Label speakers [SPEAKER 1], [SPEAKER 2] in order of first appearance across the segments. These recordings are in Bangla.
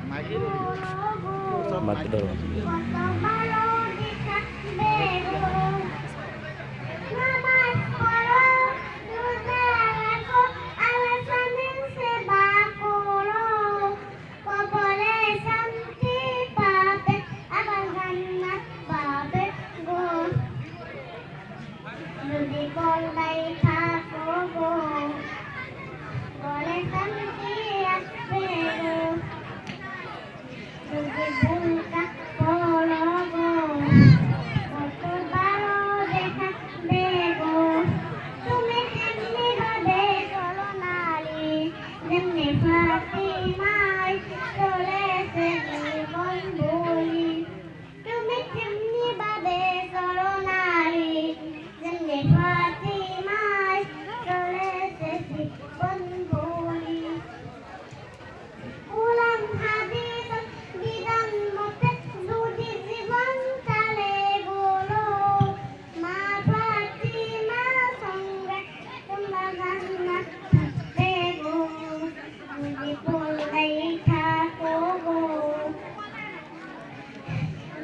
[SPEAKER 1] মাইক ধরো।
[SPEAKER 2] যদি বলাই থাকো গো বলে শান্তি আসবে গো যদি ভুলটা করো গো কত ভালো দেখাবে গো তুমি তেমনি ভাবে চলো নারী যেমনি ফাতিমায় চলেছে জীবন বলি তুমি তেমনি ভাবে চলো নারী যেমনি ফাতিমায় চলেছে জীবন বলি উলাম হাদিস বিধান মতে যদি জীবন চলে বলো মা ফাতিমা সঙ্গে তোমরা জান্নাত থাকবে গো যদি বললেই থাকো গো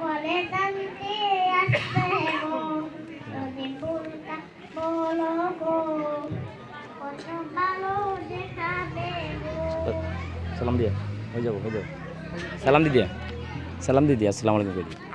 [SPEAKER 2] বলে শান্তি আসবে গো যদি ভুলটা বলো গো কত ভালো দেখাবে গো
[SPEAKER 1] সালাম দিয়া হয়ে যাবো সালাম দিদিয়া আসসালামু আলাইকুম।